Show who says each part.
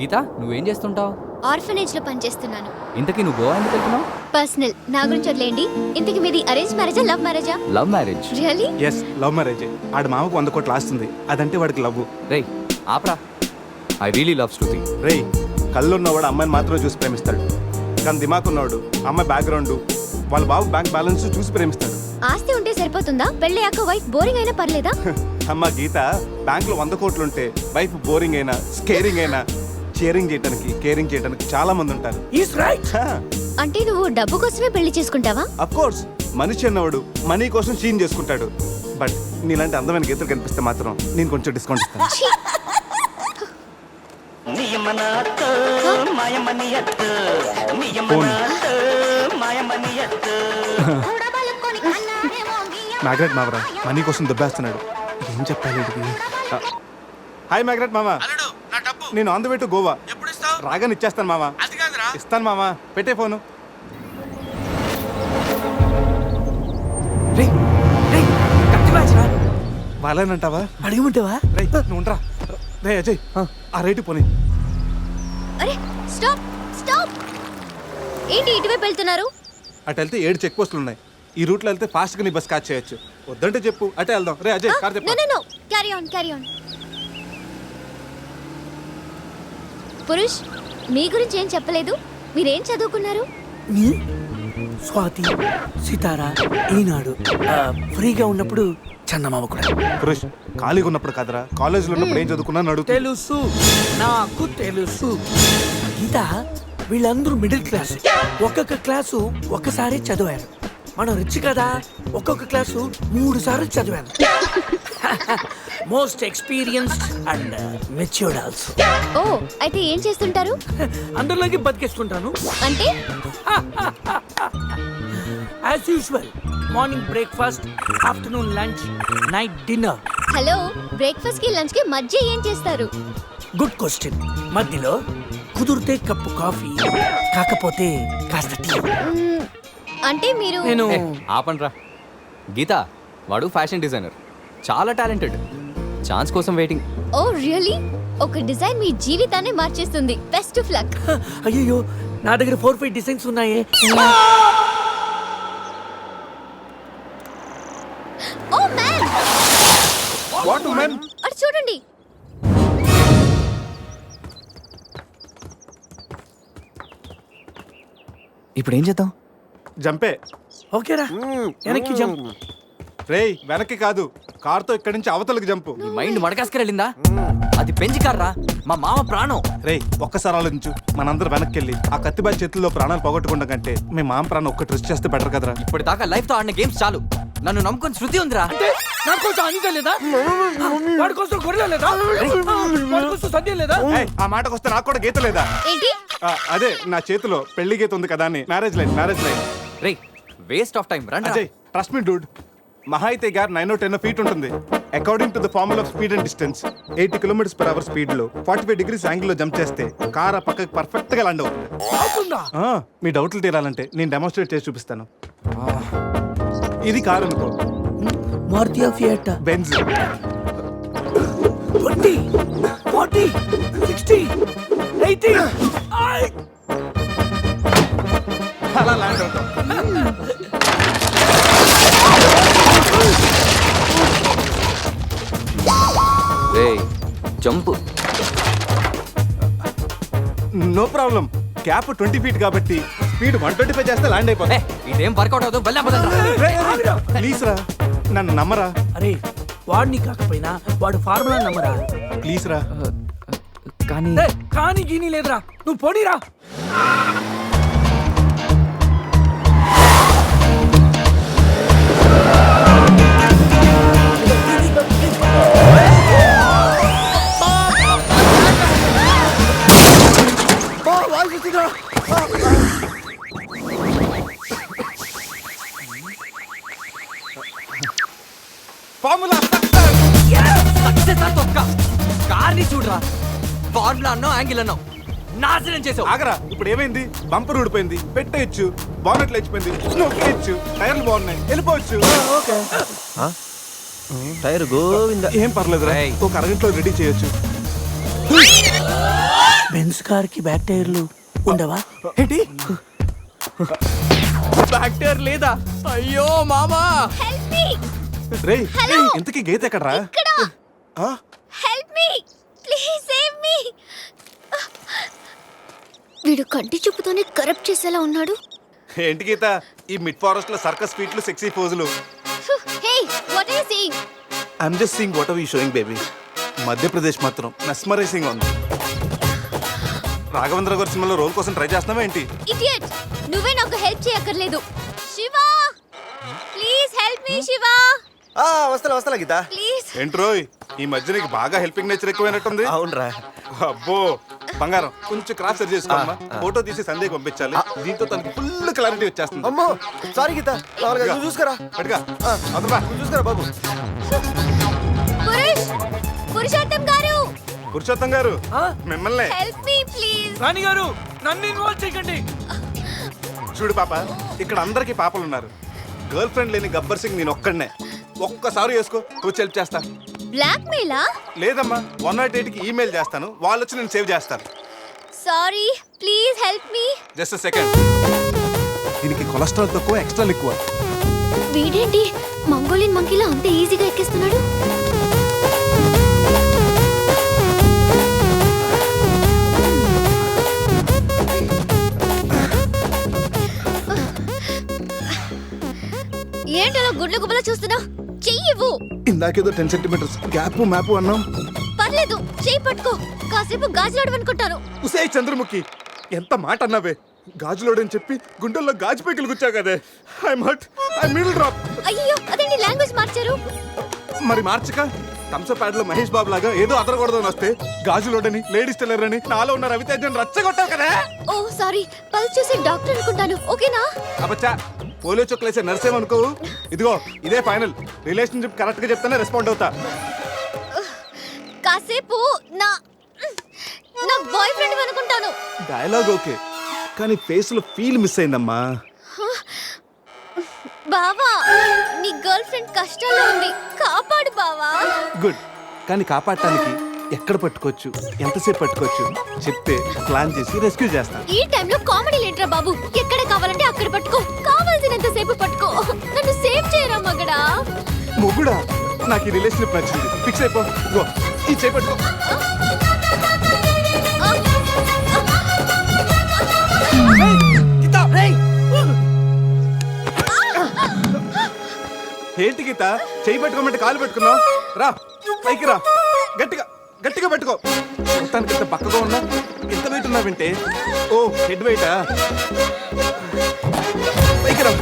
Speaker 1: గీత నువ్వేం చేస్తుంటావు?
Speaker 2: ఆర్ఫనేజ్ లో పనిచేస్తున్నాను.
Speaker 1: ఇంతకీ నువ్వు గోవా ఎందుకు వెళ్తున్నావు?
Speaker 2: పర్సనల్, నా గురించి వదిలేండి. ఇంతకీ మీది అరేంజ్ మ్యారేజా, లవ్ మ్యారేజా?
Speaker 1: Love marriage.
Speaker 2: Really?
Speaker 3: Yes, love marriage. ఆడు మామకు 100 కోట్లు ఆస్తుంది, అదంటే వాడికి లవ్.
Speaker 1: రేయ్ ఆపరా, ఐ రియలీ లవ్ శృతి.
Speaker 3: రేయ్, కళ్ళున్నవాడు అమ్మాయిని మాత్రం చూసి ప్రేమిస్తాడు, కానీ దిమాక్ ఉన్నవాడు అమ్మాయి బ్యాక్గ్రౌండ్, వాళ్ళ బాబు బ్యాంక్ బ్యాలెన్స్ చూసి ప్రేమిస్తాడు.
Speaker 2: ఆస్తి ఉంటే సరిపోతుందా? పెళ్ళయ్యాక వైఫ్ బోరింగ్ అయినా పర్లేదా?
Speaker 3: అమ్మ గీత, బ్యాంక్ లో 100 కోట్లు ఉంటే వైఫ్ బోరింగ్ అయినా స్కేరింగ్ అయినా షేరింగ్ చేయడానికి కేరింగ్ చేయడానికి చాలా మంది ఉంటారు.
Speaker 2: అంటే నువ్వు డబ్బు కోసమే పెళ్లి చేసుకుంటావా?
Speaker 3: అఫ్ కోర్స్, మనిషి అన్నవాడు మనీ కోసం చీన్ చేసుకుంటాడు. బట్ నీలాంటి అందమైన గీతలు కనిపిస్తే మాత్రం నేను కొంచెం డిస్కౌంట్ ఇస్తాను.
Speaker 2: ఛీ!
Speaker 3: మ్యాగ్రెట్ మావరా మనీ కోసం దుబ్బేస్తున్నాడు, ఏం చెప్పాలి వీడికి? హాయ్ మ్యాగ్రెట్ మామ, నేను on the way to Goa. రాగానే ఇచ్చేస్తాను మామ. ఇస్తాను మామ, పెట్టే ఫోను. వాళ్ళనంటావా?
Speaker 4: అడగమంటావా?
Speaker 3: రేయ్ నువ్వు ఉండరా. రే అజయ్, ఆ రేటు పోనీ.
Speaker 2: అరే స్టాప్ స్టాప్! ఏంటి ఇటువైపు వెళ్తున్నారు?
Speaker 3: అటు వెళ్తే 7 చెక్ పోస్టులు ఉన్నాయి. ఈ రూట్లో వెళ్తే ఫాస్ట్గా నీ బస్ క్యాచ్ చేయొచ్చు. వద్దంటే చెప్పు, అటే వెళ్దాం. రే అజయ్, కార్ చెప్పు.
Speaker 2: No carry on carry on. Purush, మీ గురించి ఏం చెప్పలేదు. మీరేం చదువుకున్నారు?
Speaker 4: స్వాతి, సితారా, ఈనాడు. ఫ్రీగా ఉన్నప్పుడు చందమామ కూడా.
Speaker 3: పురుష్, ఖాళీగా ఉన్నప్పుడు కదరా, కాలేజీలో ఉన్నప్పుడు ఏం చదువుకున్నాను అడుగు.
Speaker 4: తెలుసు, నాకు తెలుసు. గీత, వీళ్ళందరూ మిడిల్ క్లాస్. ఒక్కొక్క క్లాసు ఒక్కసారి చదివారు. మనం రిచ్ కదా, ఒక్కొక్క క్లాసు 3 సార్లు చదివాను. Most experienced and matured also.
Speaker 2: ఓ, అయితే ఏం చేస్తుంటారు?
Speaker 4: అందరిలోకి బతికేసుకుంటాను.
Speaker 2: అంటే
Speaker 4: as usual, morning breakfast, afternoon lunch, night dinner.
Speaker 2: Hello, breakfast కి లంచ్ కి మధ్య ఏం చేస్తారు?
Speaker 4: Good question. మధ్యలో కుదిరితే కప్పు కాఫీ, కాకపోతే కాస్త టీ.
Speaker 2: అంటే మీరు
Speaker 4: నేను
Speaker 1: ఆపండ్రా. గీత, వాడు ఫ్యాషన్ డిజైనర్, చాలా టాలెంటెడ్. ఛాన్స్ కోసం వెయిటింగ్.
Speaker 2: ఓ రియల్లీ? ఒక డిజైన్ మీ జీవితాన్ని మార్చేస్తుంది. Best of luck.
Speaker 4: అయ్యో, నా దగ్గర 4-5 డిజైన్స్ ఉన్నాయే.
Speaker 2: Oh man,
Speaker 3: what man?
Speaker 2: అటు చూడండి.
Speaker 1: ఇప్పుడు ఏం చేద్దాం?
Speaker 3: జంపే.
Speaker 4: ఓకేరా, వెనక్కి జంప్.
Speaker 3: రేయ్, వెనక్కి కాదు, కార్తో ఇక్కడి నుంచి అవతలకి జంపు.
Speaker 1: నీ మైండ్ మడకాసుకెళ్ళిందా? అది పెంచి కార్రా, మా మామ ప్రాణం.
Speaker 3: రేయ్, ఒక్కసారి ఆలోచించు. మనందరం వెనక్కి వెళ్ళి ఆ కత్తిబాయి చేతుల్లో ప్రాణాలు పోగొట్టుకుంటాం కంటే మీ మామ ప్రాణం ఒక్క ట్రిస్ట్ చేస్తే బెటర్ కదరా.
Speaker 1: ఇప్పటిదాకా లైఫ్ తో ఆడిన గేమ్స్ చాలు. నన్ను నమ్ముకొని శృతి ఉందిరా.
Speaker 4: నా కోసం అనిత లేదా? వాడి కోసం గొర్రె లేదా? వాడి కోసం సద్య లేదా?
Speaker 3: ఏయ్, ఆ మాటకు వస్తే నాకు కూడా గీత లేదా?
Speaker 2: ఏంటి?
Speaker 3: అదే, నా చేతిలో పెళ్లి గీత ఉంది కదా అని. Marriage line.
Speaker 1: రే, వేస్ట్ ఆఫ్ టైం. రండి.
Speaker 3: Ajay, trust me dude. మహా అయితే గారు 9-10 ఫీట్ ఉంటుంది. According to the formula of speed and distance, 80 km/h speed లో 45 degrees యాంగిల్ లో జంప్ చేస్తే కార్ ఆ పక్కకి పర్ఫెక్ట్ గా ల్యాండ్ అవుతుంది. మీ డౌట్లు తీరాలంటే నేను డెమోన్స్ట్రేట్ చేసి చూపిస్తాను. ఇది కార్ అనుకో,
Speaker 4: మారుతి ఫియట్,
Speaker 3: బెంజ్.
Speaker 4: 20, 40, 60, 80.
Speaker 3: అలా ల్యాండ్ అవుతాం.
Speaker 1: రే, jump.
Speaker 3: No problem. Gap 20 feet కాబట్టి స్పీడ్ 125 చేస్తే ల్యాండ్ అయిపోతుంది.
Speaker 1: ఇదేం వర్కౌట్ అవుతుంది.
Speaker 3: ప్లీజ్ రా, నన్ను నమ్మరా.
Speaker 4: అరే, వాడిని కాకపోయినా వాడు ఫార్ములా నమ్మరా.
Speaker 3: ప్లీజ్ రా.
Speaker 1: కానీ
Speaker 4: కానీ గీనీ లేదురా, నువ్వు పోనీరా.
Speaker 3: ఫార్ములా
Speaker 1: సక్సెస్ ఆ తొక్క. కార్ని చూడరా, ఫార్ములా అన్నావు, యాంగిల్ అన్నావు, నాశనం చేసావు.
Speaker 3: ఆగరా, ఇప్పుడు ఏమైంది? బంపర్ ఊడిపోయింది, పెట్టేయచ్చు. బానెట్ లేచిపోయింది, నొక్కేయచ్చు. టైర్లు బాగున్నాయి, వెళ్ళిపోవచ్చు.
Speaker 5: టైర్ గోవింద.
Speaker 3: ఏం పర్లేదు,
Speaker 1: ఏయ్.
Speaker 3: ఒక అరగంటలో రెడీ చేయొచ్చు.
Speaker 4: బెంజ్ కార్ కి బ్యాక్ టైర్లు ఉండవా?
Speaker 1: ఏంటి బ్యాక్టీరియా లేదా? అయ్యో మామా,
Speaker 2: హెల్ప్ మీ
Speaker 3: రే
Speaker 2: Hello?
Speaker 3: ఇంతకీ గీత ఎక్కడరా
Speaker 2: ఇక్కడ
Speaker 3: ఆ?
Speaker 2: Help me please save me. వీడు కంటి చూపుతోనే కరప్ట్ చేసేలా ఉన్నాడు.
Speaker 3: ఏంటి గీత ఈ మిడ్ ఫారెస్ట్ లో సర్కస్ ఫీట్లు సెక్సీ పోజులు?
Speaker 2: Hey what are you seeing?
Speaker 3: I'm just seeing what are you showing baby. Madhya Pradesh మాత్రం మెస్మరైజింగ్ ఉంది. రాఘవేంద్ర గారి సినిమాలో రోల్ కోసం ట్రై చేస్తున్నావా ఏంటి?
Speaker 2: ఇడియట్, నువ్వే నాకు హెల్ప్ చేయక్కర్లేదు. Shiva please help me. Shiva
Speaker 5: వస్తలా గీత.
Speaker 2: ప్లీజ్.
Speaker 3: ఏంట్రోయ్ ఈ మధ్య నీకు బాగా హెల్పింగ్ నేచర్ ఎక్కువైనట్టుంది.
Speaker 5: అవునరా.
Speaker 3: అబ్బో బంగారం కొంచెం క్రాస్ సెట్ చేసుకోమ్మా. ఫోటో తీసి సందేహం పంపించాలి. దీంతో తనకి ఫుల్ క్లారిటీ వచ్చేస్తుంది.
Speaker 5: అమ్మో సారీ గీత. నువ్వు చూసుకురా.
Speaker 3: పట్టుగా అదరా
Speaker 5: నువ్వు చూసుకురా బాబు.
Speaker 2: పురుషోత్తం గారు
Speaker 3: పురుషోత్తం గారు మిమ్మల్ని.
Speaker 2: Help me please.
Speaker 4: రాణి గారు నన్ను ఇన్వాల్వ్ చేయకండి.
Speaker 3: చూడు పాప, ఇక్కడ అందరికి పాపలు ఉన్నారు. గర్ల్ ఫ్రెండ్ లేని గబ్బర్ సింగ్ నేను ఒక్కడనే. ఒక్కసారి వేసుకో, వచ్చి హెల్ప్ చేస్తా.
Speaker 2: బ్లాక్ మెయిలా?
Speaker 3: లేదమ్మా 108కి ఈమెయిల్ చేస్తాను, వాళ్ళు వచ్చి నేను సేవ్ చేస్తాను.
Speaker 2: Sorry please help me.
Speaker 3: Just second. దీనికి కొలెస్ట్రాల్ తక్కువ, ఎక్స్ట్రా ఎక్కువ.
Speaker 2: వీడేంటి మంగోలియన్ మంకీలా అంత ఈజీగా ఎక్కేస్తున్నాడు? ఏంటలా గుడ్ల గుబల చూస్తున్నా? చెయ్యివ్వు.
Speaker 3: ఇందాకేదో 10 సెంటీమీటర్స్ గ్యాప్ మ్యాప్ అన్నాం.
Speaker 2: పర్లేదు, చెయ్యి పట్టుకో. కాసేపు గాజులాడు అనుకుంటాను.
Speaker 3: ఉసే చంద్రముఖి, ఎంత మాట అన్నావే. గాజులోడని చెప్పి గుండెల్లో గాజు పైకలు గుచ్చా కదే. I'm hurt, I middle drop.
Speaker 2: అయ్యో అదేంటి లాంగ్వేజ్ మార్చారు?
Speaker 3: మరి మార్చక థమ్సప్ ప్యాడ్ లో మహేష్ బాబు లాగా ఏదో అదరకూడదని వస్తే గాజులోడని లేడీస్ టెల్లర్ అని నాలో ఉన్న రవితేజన్ రచ్చగొట్టావు కదా.
Speaker 2: ఓ సారీ, పల్స్ చూసి డాక్టర్ అనుకుంటాను. ఓకేనా?
Speaker 3: అబచ్చా పోలియో చొక్కలేసే నర్సేమనుకోవు. ఇదిగో ఇదే ఫైనల్. రిలేషన్షిప్ కరెక్ట్ గా చెప్తానే రెస్పాండ్ అవుతా.
Speaker 2: కాసేపు నా నా బాయ్ ఫ్రెండ్ అనుకుంటాను.
Speaker 3: డైలాగ్ ఓకే, కానీ ఫేస్ లో ఫీల్ మిస్ అయిందమ్మా.
Speaker 2: బావా, నీ గర్ల్ ఫ్రెండ్ కష్టాల్లో ఉంది, కాపాడు బావా.
Speaker 3: గుడ్, కానీ కాపాడటానికి ఎక్కడ పట్టుకోవచ్చు, ఎంతసేపు పట్టుకోవచ్చు చెప్తే ప్లాన్ చేసి రెస్క్యూ చేస్తాను.
Speaker 2: ఈ టైంలో కామెడీ లేంట్రా బాబు. ఎక్కడ కావాలంటే అక్కడ పట్టుకో, కావాల్సినంత సేపు పట్టుకో. నన్ను సేవ్ చేయరా మగడా.
Speaker 3: మొగుడా, నాకు ఈ రిలేషన్షిప్ నచ్చింది. ఫిక్స్ అయిపో. ఇదిగో, ఈ చేయి పట్టుకో. ఏంటి గీత, చేయి పెట్టుకోమంటే కాలు పెట్టుకున్నావు? రా పైకి రా, గట్టిగా గట్టిగా పెట్టుకో. మొత్తానికి ఇంత పక్కగా ఉన్నా, ఎంత వెయిట్ ఉన్నావంటే. ఓ హెడ్ వెయిటా? పైకి రా.